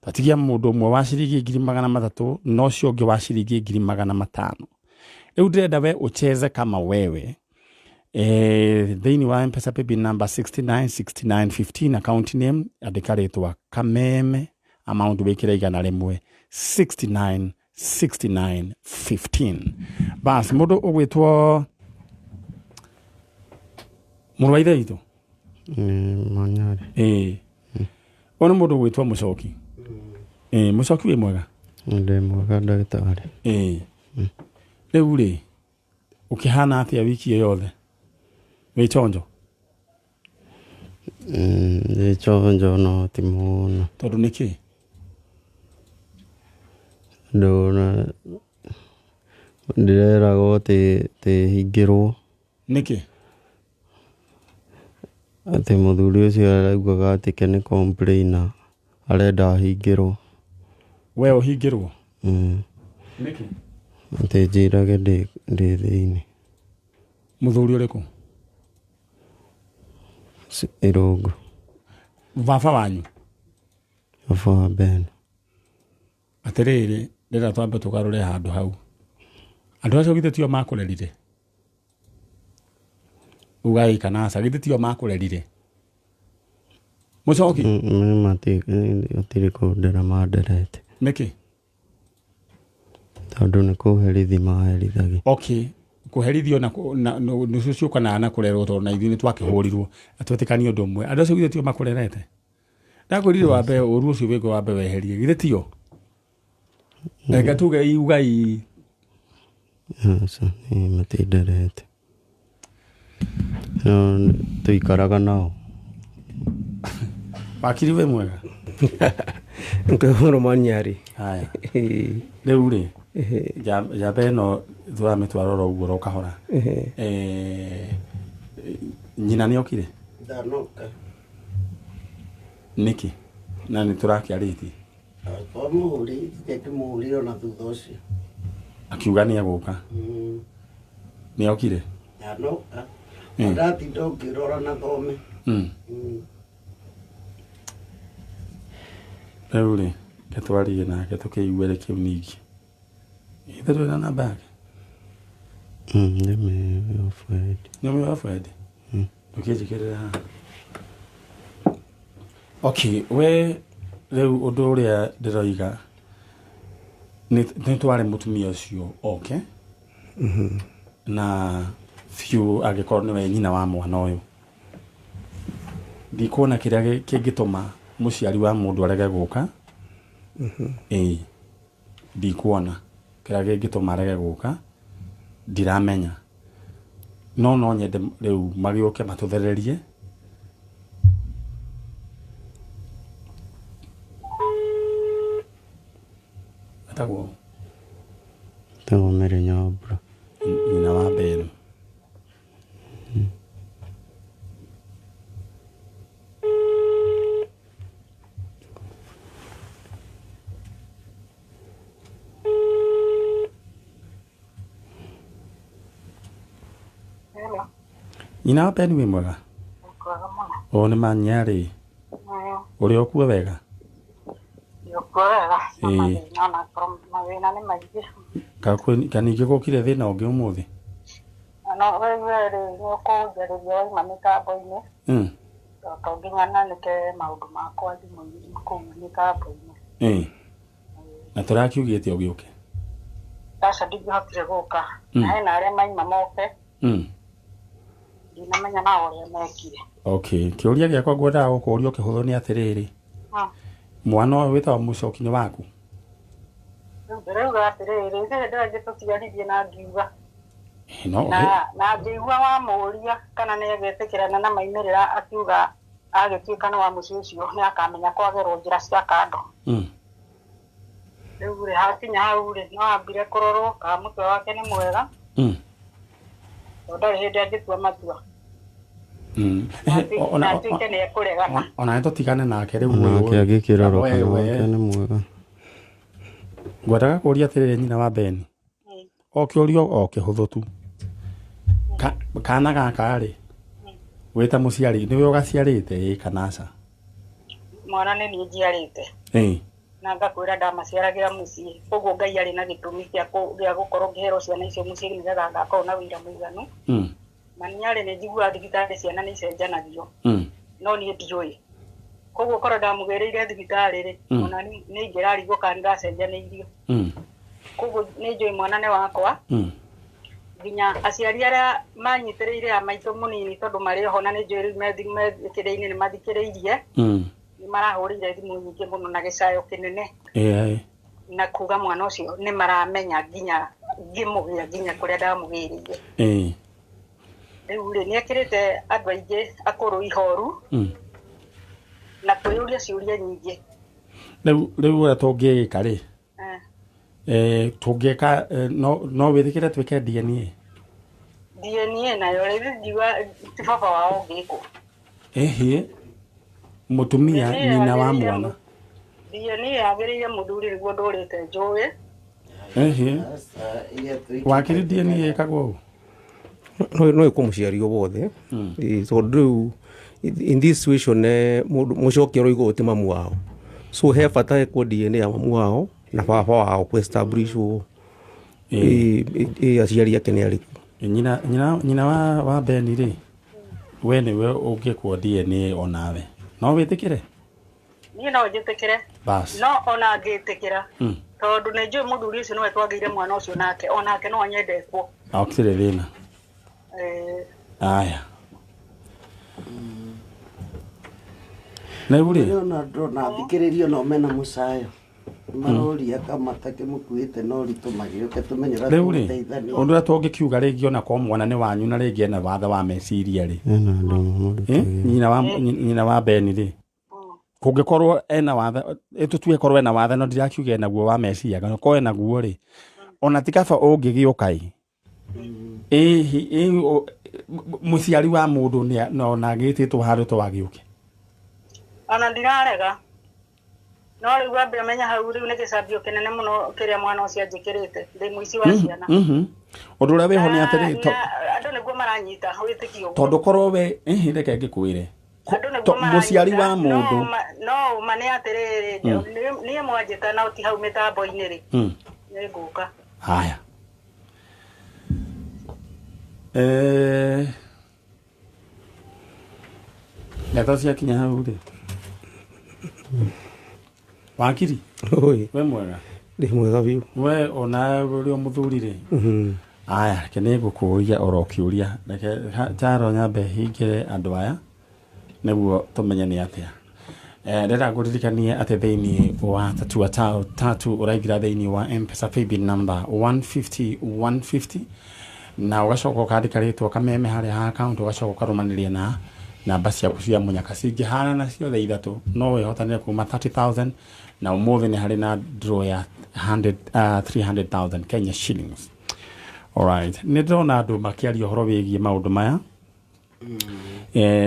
Tatigia mũndũ ũmwe wa ciringi 300 no cio ũngĩ wa ciringi 500. Rĩu ndĩrenda we ucheze kama wewe. Thĩinĩ wa M-Pesa paybill number 696915 account name andĩka rĩtwa Kameme, amount wĩkĩre 100 696915. Bas mũndũ ũgwĩtwo mũrũ wa ithe witũ Mwanake. Ona mũndũ gwĩtwa Mucoki. Mucoki wĩ mwega? Ndĩ mwega ndagĩtarĩ. Rĩu rĩ ũkĩhana atĩa wiki ĩyo yothe? Wĩ chonjo? Ndĩ chonjo no ti mũno. Tondũ nĩkĩ? Ndona ndĩreragwo hingĩrwo. Nĩkĩ? Atĩ mũthuri ũcio araugaga atĩ ke nĩ complainer arenda hingĩrwo. We ũhingĩrwo? Nĩkĩ? Atĩ njĩrage ndĩ thĩinĩ. Mũthuri ũrĩkũ? Irũngũ. Baba wanyu? Baba wa Ben. Atĩrĩrĩ ndĩrenda twambe tũgarũre handũ hau. Andũ acio githĩ tio makũrerire? Ugai kana aca githĩ tio makũrerire? Mucoki? Gũtirĩ kũndera manderete. Nĩkĩ? Tondũ nĩ kũherithia maherithagia. Okay. Kũherithio na nĩcio ciũkanaga na kũrerwo tondũ na ithuĩ nĩ twakĩhũrirwo atwĩtĩkanie ũndũ ũmwe. Andũ acio githĩ tio makũrerete? Ndakwĩrire wambe ũru ũcio wĩkwo wambe weherie. Githĩ tio? Reka tuge ugai. Aca matinderete. Tuikaraga nao. Wakiri we mwega? Nkehoro manyari. Haya. Rĩu rĩ jambe no tũramitwarora ũguo ro kahora. Nyina nĩ okire? Ndanoka. Nĩkĩ? Na nĩ tũrakĩarĩtie. Mũhũrire ona thutha ũcio. Akiuga nĩ egũka. Nĩ okire? Ndanoka. Ndatinda ũkĩrora na thome. Rĩu rĩ ketwarie nake tũkĩiguĩre kĩu ningĩ. Ithe twĩna namba yake? Nĩ Fred. Tũkĩnjĩkĩrĩra haha. Okay, we rĩu ũndũ ũrĩa ndĩroiga nĩ tware mũtumia ũcio oke na fiu agĩkorwo nĩwe nyina wa mwana ũyũ. Ndikuona kĩrĩa kĩngĩtũma mũciari wa mũndũ arege gũka. Ndikuona kĩrĩa kĩngĩtũma arege gũka. Ndiramenya. No nyende rĩu magĩũke matũthererie. Atagwo mere nyabra. Nyina wa Ben. Nyina wa Ben wĩ mwega? O nĩ manyarĩ. Ũrĩ okuo wega? Kaningĩ gũkire thĩna ũngĩ ũmũthĩ? No rĩu nĩũkũnjarĩria waima mĩtambo-inĩ to nginya nanĩke maũndũ makwa thimũ-inĩ kũu mĩtambo-inĩ. Na tũrakiugĩte ũgĩũke? Aca ndingĩhotire gũka na hena arĩa maima moke ndinamenya nao ũrĩa mekire. Okay, kĩũria gĩakwa ngwendaga gũkũria ũkĩhũthwo nĩ atĩrĩrĩ, mwana ũyũ wĩtagwo Mucoki nĩ waku? Ndĩrauga atĩrĩrĩ ithuĩ ndĩrangĩ tũtiarithie na ngiuga na ngĩigua wamũria kana nĩ agĩtĩkĩrana na maimĩrĩra akiuga agĩtuĩka nĩ wa mũciĩ ũcio nĩ akamenya kwagerwo njĩra cia kando. Rĩu rĩ hakinya hau rĩ no ambire kũrorwo ka mũtwe wake nĩ mwega. Ndarĩ hĩndĩ angĩtua matua. Ona nĩ tũtigane nake rĩu nake agĩkĩrorwo kana wake nĩ mwega. Ngwendaga kũũria atĩrĩrĩ nyina wa Beni, o kĩũrio o kĩhũthũ tu, kana gaka rĩ wĩta mũciari nĩwe ũgaciarĩte kana aca? Mwana nĩ niĩ njiarĩte na ngakwĩra ndamaciaragĩra mũciĩ, koguo Ngai arĩ na gĩtũmi gĩa gũkorwo ngĩherwo ciana icio mũciĩ nĩgetha ngakorwo na wĩra mũiganu. Maniarĩ nĩ njiguaga thibitarĩ ciana nĩ icenjanagio, no niĩ ndiũĩ. Koguo korwo ndamũgĩrĩire thibitarĩ rĩ ona nĩ ingĩrarigwo kana ndacenjanĩirio. Koguo nĩ njũĩ mwana nĩ wakwa. Nginya aciari arĩa manyitĩrĩire a maitũ mũnini tondũ marĩ ho na nĩ njũĩ rĩu methikĩrĩire nĩ mathikĩrĩirie. Nĩ marahũrĩire thimũ nyingĩ mũno na gĩcayo kĩnene. Na kuga mwana ũcio nĩ maramenya nginya ngĩmũgĩa nginya kũrĩa ndamũgĩrĩire. Rĩu rĩ nĩ ekĩrĩte andũ aingĩ akũrũ ihoru na kwĩyũria ciũria nyingĩ. Rĩu ũrĩa tũngĩka rĩ tũngĩka no wĩthikĩre twĩke DNA? DNA nayo rĩu njiwa ti baba wao ngĩkũ. Mũtumia nyina wa mwana. DNA yagĩrĩire mũthuri nĩguo ndũrĩte njũĩ. Wakĩrĩ DNA ĩkagwo no ĩkwo mũciari o wothe. Tondũ in this situation mũcokio roigwo ti mamu wao, so he bata ĩkwo DNA ya mamu wao na baba wao kũ-establish aciari ake nĩ arĩkũ. Nyina wa Beni rĩ we nĩwe ũngĩkwo DNA onawe no wĩtĩkĩre? Niĩ no njĩtĩkĩre no ona ngĩtĩkĩra tondũ nĩ njũĩ mũthuri ũcio nĩwe twagĩire mwana ũcio nake onake no anyendetwo. Gũtirĩ thĩna. Aya rĩu rĩ ona ndona thikĩrĩrio no mena mũcayo maroria kama takĩmũkuĩte no ritũ magĩũke tũmenyera tũteithania. Ũndũ ũrĩa tũngĩkiuga rĩngĩ ona kwa mwana nĩ wanyu na rĩngĩ ena wathe wa meciria rĩ nyina wa Beni rĩ kũngĩkorwo ena wathe tũtue korwo ena wathe no ndirakiuga enaguo wa meciria kana korwo enaguo rĩ ona ti kaba ũngĩgĩũka mũciari wa mũndũ na gĩtĩtwo handũ twagĩũke. Ona ndirarega no rĩu ambe amenya hau rĩu nĩ gĩcambio kĩnene mũno kĩrĩa mwana ũcio anjĩkĩrĩte ndĩ mũici wa ciana. Ũndũ ũrĩa wĩho nĩ atĩrĩrĩ andũ nĩguo maranyita wĩtĩkio tondũ korwo we reke ngĩkwĩre mũciari wa mũndũ no ma nĩ atĩrĩrĩ niĩ mwanjĩta na ti hau mĩtambo-inĩ rĩ nĩ ngũka. Haya ndeto ciakinya hau rĩ wakiri we mwega? Ndĩ mwega biũ. We ona ũrĩ mũthuri rĩ aya reke nĩ ngũkũũria oro kĩũria reke Njaro nyambe hingĩre andũ aya nĩguo tũmenye nĩ atĩa. Ndĩrenda ngũririkanie atĩ thĩinĩ wa tatu ũraingĩra thĩinĩ wa M-Pesa paybill number 150 na ũgacoka ũkandĩka rĩtwa kameme harĩa ha account ũgacoka ũkarũmanĩria na namba ciaku cia mũnyaka cingĩhana na ciothe ithatũ no wĩhotanĩre kuma 30,000 na ũmũthĩ nĩ harĩ na draw ya 300,000 Kenya shillings. Alright, nĩ ndĩrona andũ makĩaria ũhoro wĩgiĩ maũndũ maya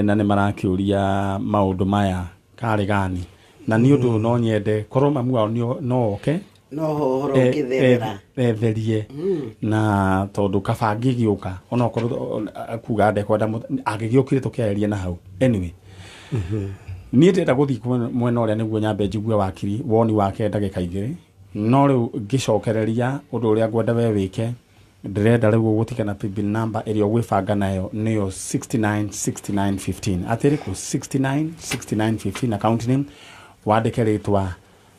na nĩ marakĩũria maũndũ maya karĩ gani na nĩ ũndũ no nyende korwo mamu wao no oke no horo ngĩtherera etherie na tondũ kaba angĩgĩũka ona okorwo kuga ndekwenda angĩgĩũkire tũkĩaria na hau anyway. Niĩ ndĩrenda gũthiĩ mwena ũrĩa nĩguo nyambe njigue wakiri woni wake ndagĩka igĩrĩ no rĩu ngĩcokereria ũndũ ũrĩa ngwenda we wĩke ndĩrenda rĩu gũtigana paybill number ĩrĩa ũgwĩbanga nayo nĩyo 696915 atĩrĩkũ 696915 account name wandĩke rĩtwa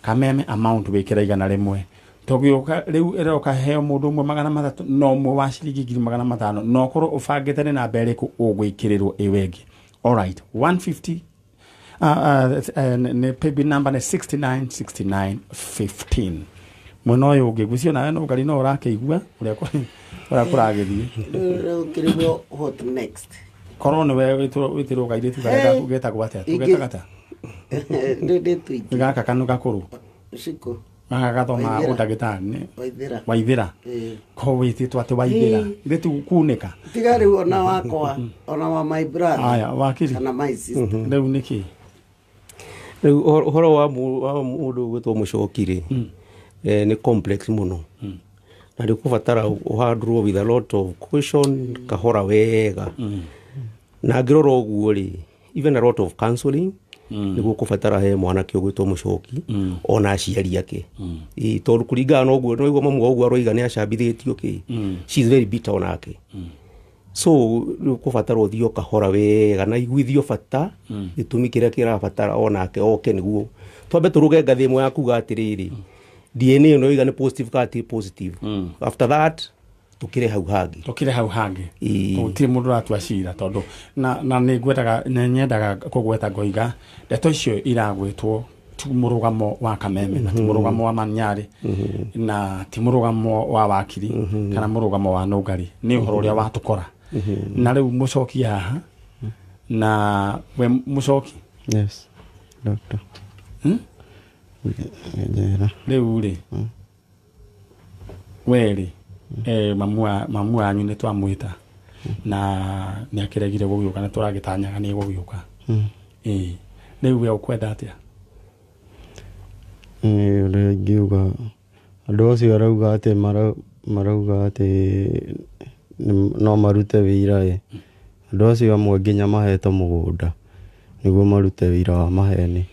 kameme amount wĩkĩra igana rĩmwe tũgĩũka rĩu ĩroka heo mũndũ ũmwe 300 no ũmwe wa ciringi 500 no korwo ũbangĩte nĩ namba ĩrĩkũ ũgwĩkĩrĩrwo ĩwengĩ. Alright 150 nĩ paybill number nĩ 696915 mwena ũyũ ũngĩgũcio nawe no ngari no ũrakĩigua ũrĩa kũragĩthiĩ kĩrĩmwo what next korwo nĩwe wĩtĩrwo gairĩtu karĩa getagwo atĩa tũgetagata ndĩ twiki gaka kanũ gakũrũ ciko Magathoma udagitari Waithira ko wititwo ati Waithira nditu kuneka tigari ona wakwa ona wa my brother aya wakiri kana my sister riu niki riu horo wa mundu gwitwo Mucokire ni complex muno na riu kubatara uhandrwo with a lot of caution kahora wega na ngirora uguo ri even a lot of counseling niguo kubatara he mwanake ugwitwo Mucoki ona aciari ake tondu kuringana na uguo no mamu uguo aroiga ni acambithitio ki she is very bitter onake so kubatara uthio kahora wega na igwithio bata gitumi kiria kirabatara onake oke niguo twambe turuge ngathi imwe ya kuga atiriri DNA no iga ni positive kati positive after that tukire hau hangi uti mundu atwacira tondu na ni ngwetaga nyendaga kugweta ngoiga ndeto icio iragwitwo ti murugamo wa Kameme na ti murugamo wa Manyari na ti murugamo wa Wakiri kana murugamo wa Nugari ni uhoro uria watukora na riu Mucoki haha na we Mucoki yes doctor riu ri weri mamu anyu ni twamwita na ni akiregire gugiuka na turagitanyaga ni gugiuka riu we ukwenda atia uri ngiuga andu acio arauga ati marauga ati no marute wira andu acio amwe nginya mahetwo mugunda niguo marute wira wa maheni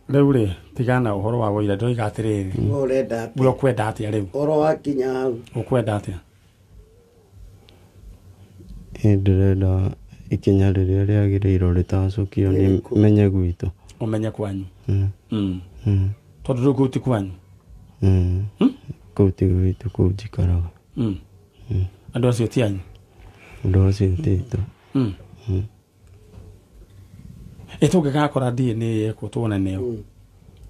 riu ri tigana uhoro wa wira ndoiga atiriri urenda we ukwenda atia riu oro wakinya hau ukwenda atia ndirenda ikinya riria riagiriirwo ritacukio ni menye gwitu umenye kwanyu tondu riu kuu ti kwanyu kuu ti gwitu kuu njikaraga andu acio ti anyu andu acio titu itungigakora DNA yekwo tuone nio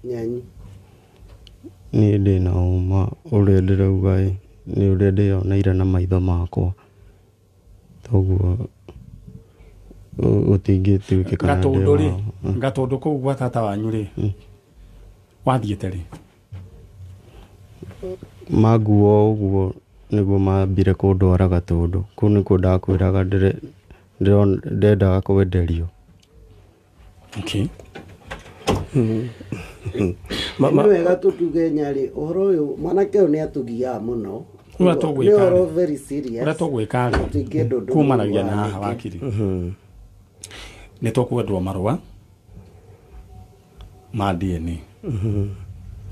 nyanyi ni ndina uma uria ndirauga ni uria ndioneire na maitho makwa toguo utingituikikana gatundu kuu gwa tata wanyu ri wathiite ri maguo uguo niguo mambire kundwara Gatundu kuu nikuo ndakwiraga ndendaga kwenderio ni wega tutuge Nyari uhoro uyu mwanake uyu ni atugiaga muno ni uhoro very serious uria tugwika kumanagia na haha Wakiri ni tukwendwo marua ma DNA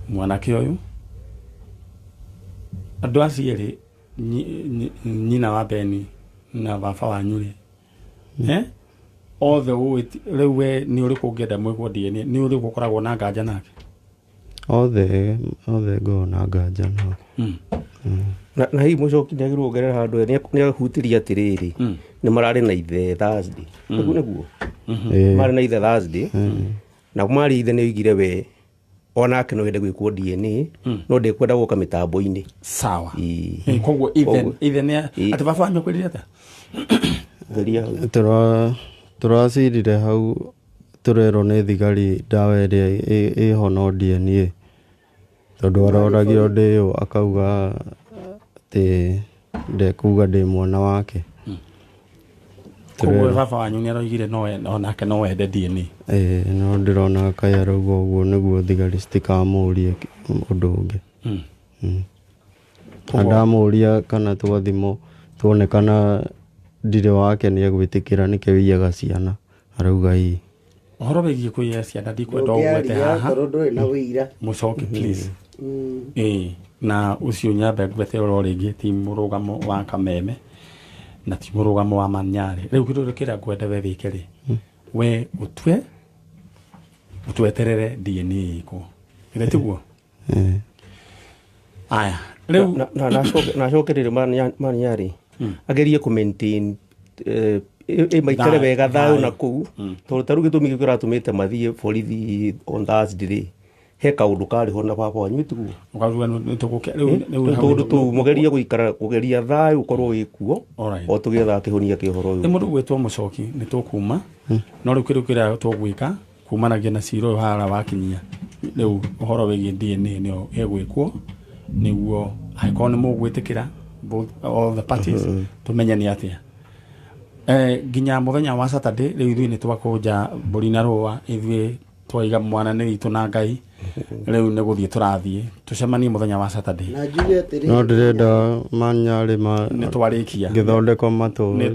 mwanake uyu andu acieri nyina wa Beni na baba wanyu ri othe riu we ni uri kungienda mwikwo DNA ni uri gukoragwo na nganja nake othe go na nganja na hii Mucoki ndagirwo ngerera handu ni ahutiria atiriri ni marari na ithe Thursday niguo mari na ithe Thursday na mari ithe ni igire we onake no ende gwikwo DNA no ndikwenda guka mitambo-ini sawa koguo ithe ni ati baba wanyu kwirire ata turacirire hau turerwo ni thigari ndawa iria iho no DNA tondu aroragio ndio akauga ati ndekuga ndi mwana wake koguo baba wanyu ni aroigire no onake no wende DNA no ndirona kai arauga uguo niguo thigari citikamurie undu ungi andamuria kana twathimo tuone kana ndire wake ni egwitikira nike wiyaga ciana arauga ii uhoro wigie kuiya ciana ndikwenda ugwete haha Mucoki please na ucio nyambe ngwete oro ringi ti murugamo wa Kameme na ti murugamo wa Manyari riu kindu kiria ngwenda we wike ri we utweterere DNA iko ile tiguo aya riu na cokerere Manyari agerie ku maintain maikare wega thayo na kuu tondu taru gitumi gikira tumite mathie borithi on Thursday he kaundu kari ho na baba wanyu tiguo ukaruga ni tuguke tondu tu mugeria guikara kugeria thayo ukorwo wikuo o tugetha kihonia ki horo uyu ni mundu gwetwo Mucoki ni tukuma no riu kira tugwika kumanagia na ciro hara wakinyia riu uhoro wigi DNA nio egwikwo niguo aikorwo ni mugwitikira both all the parties tumenya ni atia ginya muthenya wa Saturday riu ithui ni twakunja mburi na rũa ithui twaiga mwana ni itu na Ngai riu ni guthie turathie tucemanie muthenya wa Saturday na njuge atiri no ndirenda manyari ma ni twarikia githondeko matu ni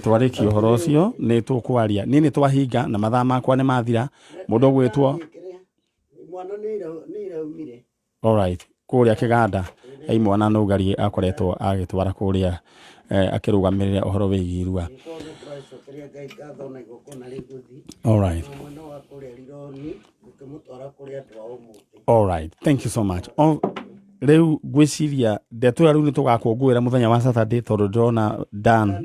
twarikia uhoro ucio ni tukwaria ni twahinga na mathaa makwa ni mathira mundu gwitwo mwana ni iraumire all right kuria kiganda ai mwana no gari akoretwo agitwara kuria akirugamirira uhoro wigi irua all right all right thank you so much riu gwiciria ndeto riu ni tugakungwira muthenya wa Saturday tondu ndona Dan